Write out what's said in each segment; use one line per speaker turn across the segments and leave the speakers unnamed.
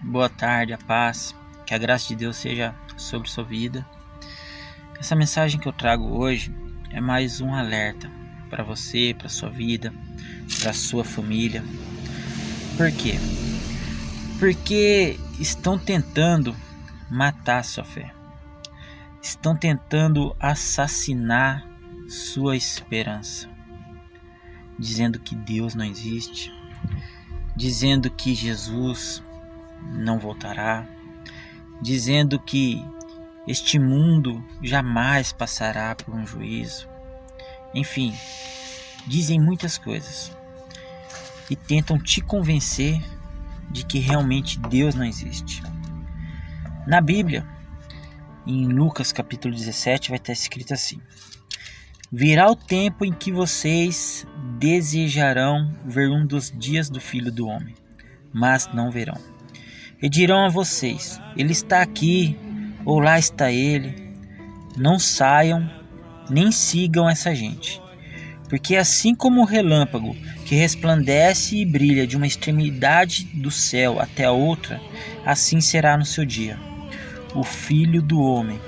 boa tarde, a paz, que a graça de Deus seja sobre sua vida. Essa mensagem que eu trago hoje é mais um alerta para você, para sua vida, para sua família. Por quê? Porque estão tentando matar sua fé. Estão tentando assassinar sua esperança. Dizendo que Deus não existe, dizendo que Jesus não voltará, dizendo que este mundo jamais passará por um juízo. Enfim, dizem muitas coisas e tentam te convencer de que realmente Deus não existe. Na Bíblia, em Lucas capítulo 17, vai estar escrito assim: virá o tempo em que vocês desejarão ver um dos dias do Filho do Homem, mas não verão. E dirão a vocês: ele está aqui, ou lá está ele. Não saiam, nem sigam essa gente. Porque assim como o relâmpago que resplandece e brilha de uma extremidade do céu até a outra, assim será no seu dia, o Filho do Homem.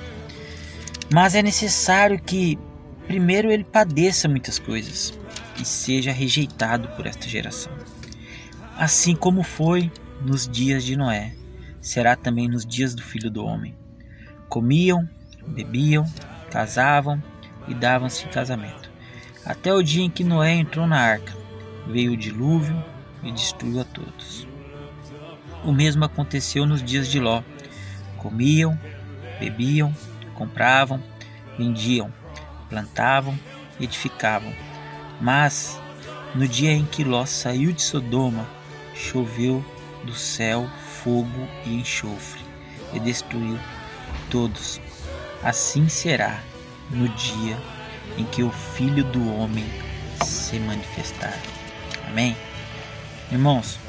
Mas é necessário que primeiro ele padeça muitas coisas e seja rejeitado por esta geração. Assim como foi nos dias de Noé, será também nos dias do Filho do Homem. Comiam, bebiam, casavam e davam-se em casamento, até o dia em que Noé entrou na arca. Veio o dilúvio e destruiu a todos. O mesmo aconteceu nos dias de Ló. Comiam, bebiam, compravam, vendiam, plantavam e edificavam. Mas no dia em que Ló saiu de Sodoma, choveu do céu fogo e enxofre e destruiu todos. Assim será no dia em que o Filho do Homem se manifestar. Amém? Irmãos,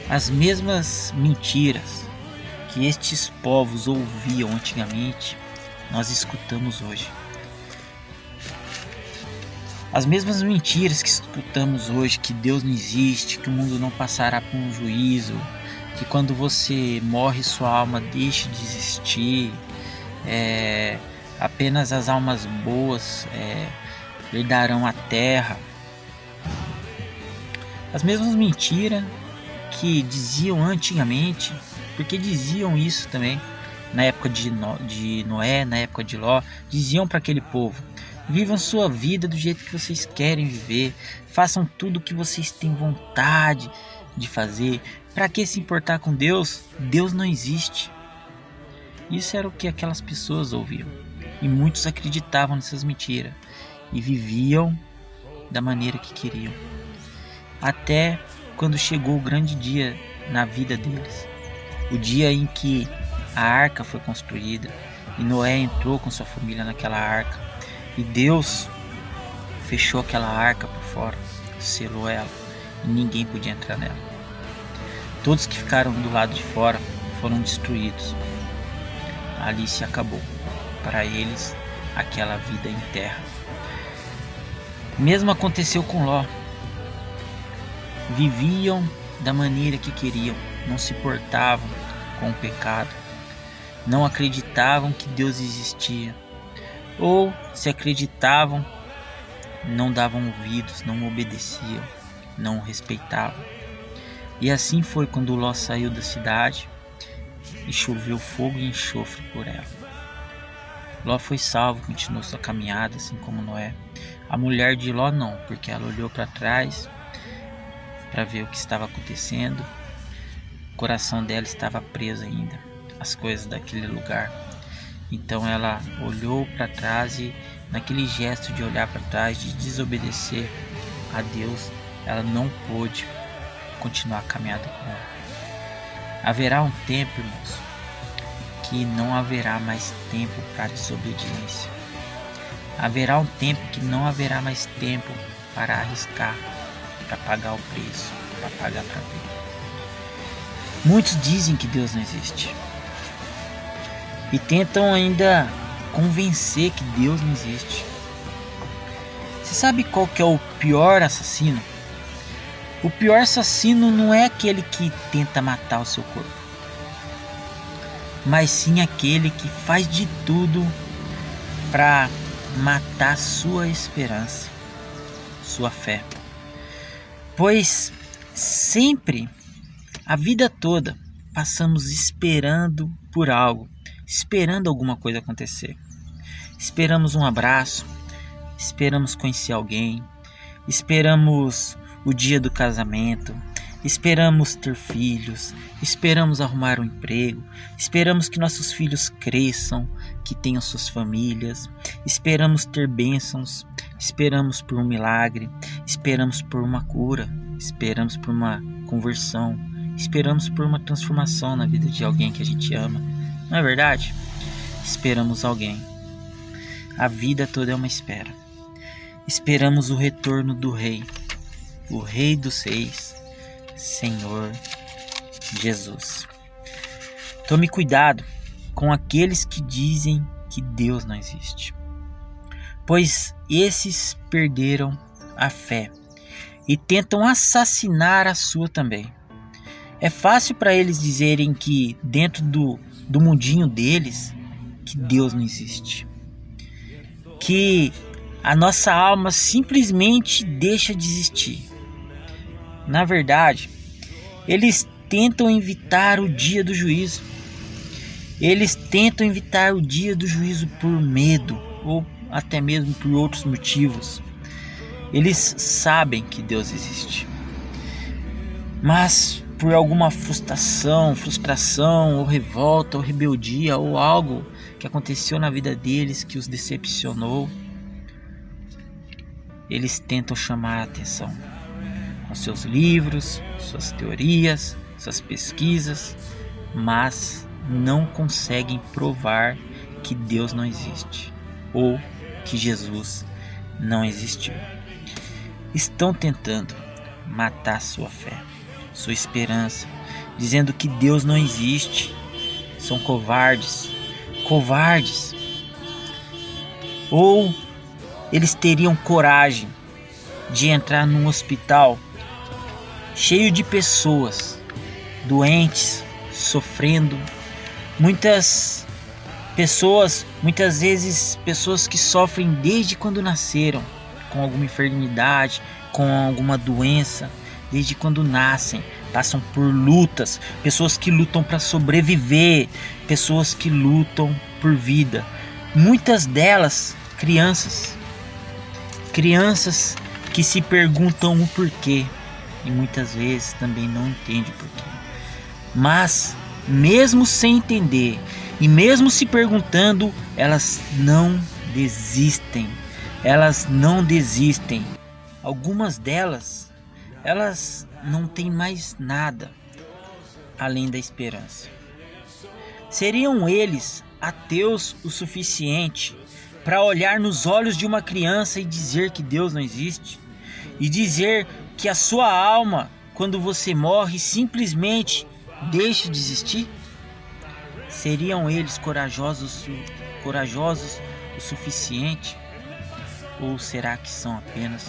as mesmas mentiras que estes povos ouviam antigamente, nós escutamos hoje. As mesmas mentiras que escutamos hoje, que Deus não existe, que o mundo não passará por um juízo, que quando você morre sua alma deixa de existir, apenas as almas boas herdarão a terra. As mesmas mentiras que diziam antigamente, porque diziam isso também na época de Noé, na época de Ló, diziam para aquele povo: vivam sua vida do jeito que vocês querem viver, façam tudo o que vocês têm vontade de fazer. Para que se importar com Deus? Deus não existe. Isso era o que aquelas pessoas ouviam, e muitos acreditavam nessas mentiras e viviam da maneira que queriam, até quando chegou o grande dia na vida deles, o dia em que a arca foi construída e Noé entrou com sua família naquela arca, e Deus fechou aquela arca por fora, selou ela, e ninguém podia entrar nela. Todos que ficaram do lado de fora foram destruídos. Ali se acabou para eles aquela vida em terra. Mesmo aconteceu com Ló. Viviam da maneira que queriam, não se portavam com o pecado, não acreditavam que Deus existia, ou se acreditavam, não davam ouvidos, não obedeciam, não o respeitavam. E assim foi quando Ló saiu da cidade e choveu fogo e enxofre por ela. Ló foi salvo, continuou sua caminhada, assim como Noé. A mulher de Ló não, porque ela olhou para trás para ver o que estava acontecendo. O coração dela estava preso ainda às coisas daquele lugar. Então ela olhou para trás e, naquele gesto de olhar para trás, de desobedecer a Deus, ela não pôde continuar a caminhada com ela. Haverá um tempo, irmãos, que não haverá mais tempo para desobediência. Haverá um tempo que não haverá mais tempo para arriscar, para pagar o preço, para pagar para ver. Muitos dizem que Deus não existe e tentam ainda convencer que Deus não existe. Você sabe qual que é o pior assassino? O pior assassino não é aquele que tenta matar o seu corpo. mas sim aquele que faz de tudo para matar sua esperança, sua fé. Pois sempre, a vida toda, passamos esperando por algo, esperando alguma coisa acontecer. Esperamos um abraço, esperamos conhecer alguém, esperamos o dia do casamento, esperamos ter filhos, esperamos arrumar um emprego, esperamos que nossos filhos cresçam, que tenham suas famílias, esperamos ter bênçãos, esperamos por um milagre, esperamos por uma cura, esperamos por uma conversão, esperamos por uma transformação na vida de alguém que a gente ama. Não é verdade? Esperamos alguém. A vida toda é uma espera. Esperamos o retorno do Rei, o Rei dos Reis, Senhor Jesus. Tome cuidado com aqueles que dizem que Deus não existe, pois esses perderam a fé e tentam assassinar a sua também. É fácil para eles dizerem que dentro do mundinho deles, que Deus não existe, que a nossa alma simplesmente deixa de existir. Na verdade, eles tentam evitar o dia do juízo. Eles tentam evitar o dia do juízo por medo ou até mesmo por outros motivos. Eles sabem que Deus existe, mas por alguma frustração ou revolta ou rebeldia ou algo que aconteceu na vida deles que os decepcionou, eles tentam chamar a atenção com seus livros, suas teorias, suas pesquisas, mas não conseguem provar que Deus não existe ou que Jesus não existiu. Estão tentando matar sua fé, sua esperança, dizendo que Deus não existe. São covardes. Ou eles teriam coragem de entrar num hospital cheio de pessoas doentes, sofrendo. Muitas vezes pessoas que sofrem desde quando nasceram, com alguma enfermidade, com alguma doença, desde quando nascem, passam por lutas, pessoas que lutam para sobreviver, pessoas que lutam por vida. Muitas delas crianças que se perguntam o porquê e muitas vezes também não entendem o porquê. Mas mesmo sem entender e mesmo se perguntando, elas não desistem. Algumas delas, elas não têm mais nada além da esperança. Seriam eles ateus o suficiente para olhar nos olhos de uma criança e dizer que Deus não existe? E dizer que a sua alma, quando você morre, simplesmente deixa de existir? Seriam eles corajosos o suficiente? Ou será que são apenas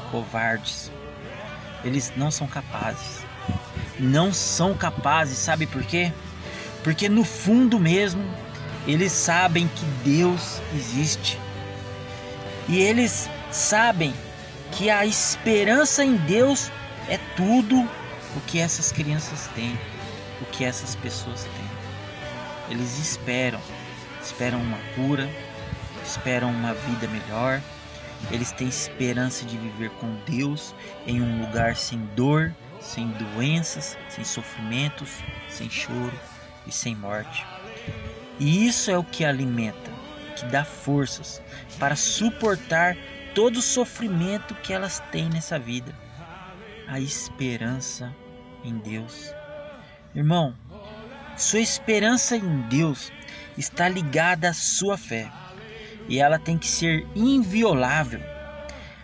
covardes? Eles não são capazes. Não são capazes, sabe por quê? Porque no fundo mesmo, eles sabem que Deus existe. E eles sabem que a esperança em Deus é tudo o que essas crianças têm, o que essas pessoas têm. Eles esperam uma cura, esperam uma vida melhor. Eles têm esperança de viver com Deus em um lugar sem dor, sem doenças, sem sofrimentos, sem choro e sem morte. E isso é o que alimenta, que dá forças para suportar todo o sofrimento que elas têm nessa vida. A esperança em Deus. Irmão, sua esperança em Deus está ligada à sua fé. E ela tem que ser inviolável.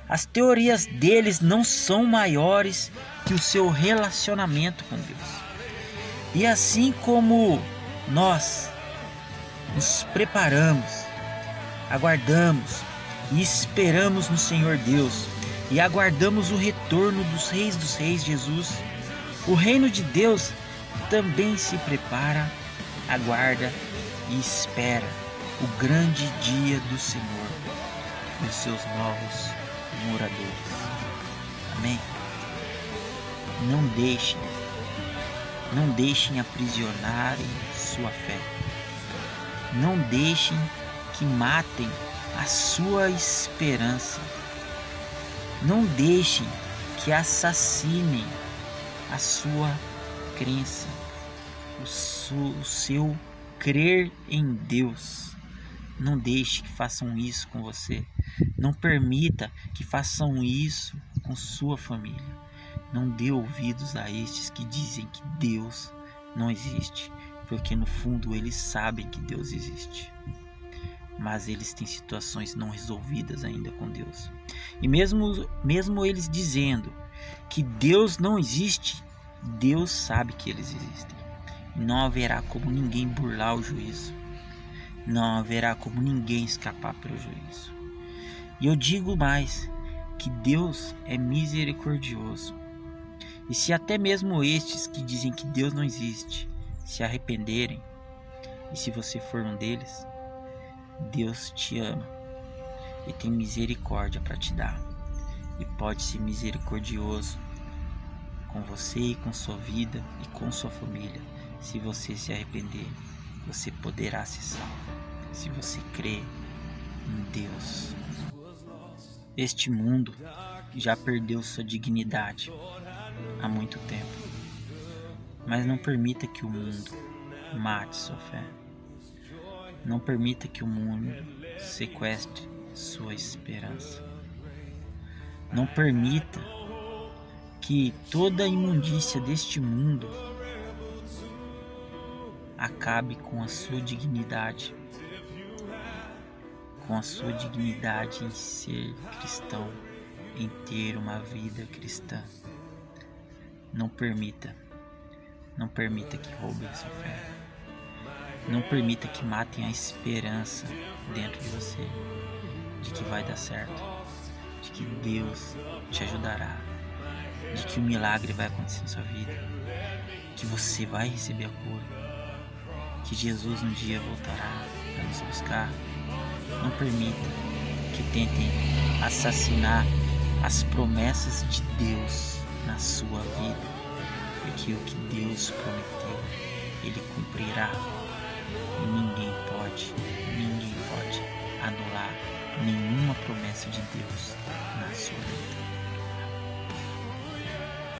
As teorias deles não são maiores que o seu relacionamento com Deus. E assim como nós nos preparamos, aguardamos e esperamos no Senhor Deus e aguardamos o retorno dos reis, Jesus, o reino de Deus também se prepara aguarda e espera o grande dia do Senhor e os seus novos moradores. Amém? Não deixem aprisionarem sua fé. Não deixem que matem a sua esperança. Não deixem que assassinem a sua crença, o seu crer em Deus. Não deixe que façam isso com você. Não permita que façam isso com sua família. Não dê ouvidos a estes que dizem que Deus não existe, porque no fundo eles sabem que Deus existe. Mas eles têm situações não resolvidas ainda com Deus. E mesmo eles dizendo que Deus não existe, Deus sabe que eles existem. E não haverá como ninguém burlar o juízo. Não haverá como ninguém escapar pelo juízo. E eu digo mais, que Deus é misericordioso. E se até mesmo estes que dizem que Deus não existe se arrependerem, e se você for um deles, Deus te ama e tem misericórdia para te dar. E pode ser misericordioso com você e com sua vida e com sua família. Se você se arrepender, você poderá ser salvo. Se você crê em Deus. Este mundo já perdeu sua dignidade há muito tempo. Mas não permita que o mundo mate sua fé. Não permita que o mundo sequestre sua esperança. Não permita que toda a imundícia deste mundo acabe com a sua dignidade. Com a sua dignidade em ser cristão, em ter uma vida cristã. Não permita que roubem a sua fé. Não permita que matem a esperança dentro de você, de que vai dar certo, de que Deus te ajudará, de que o milagre vai acontecer na sua vida, que você vai receber a cura, que Jesus um dia voltará para nos buscar. Não permita que tentem assassinar as promessas de Deus na sua vida, porque o que Deus prometeu, Ele cumprirá. E ninguém pode anular nenhuma promessa de Deus na sua vida.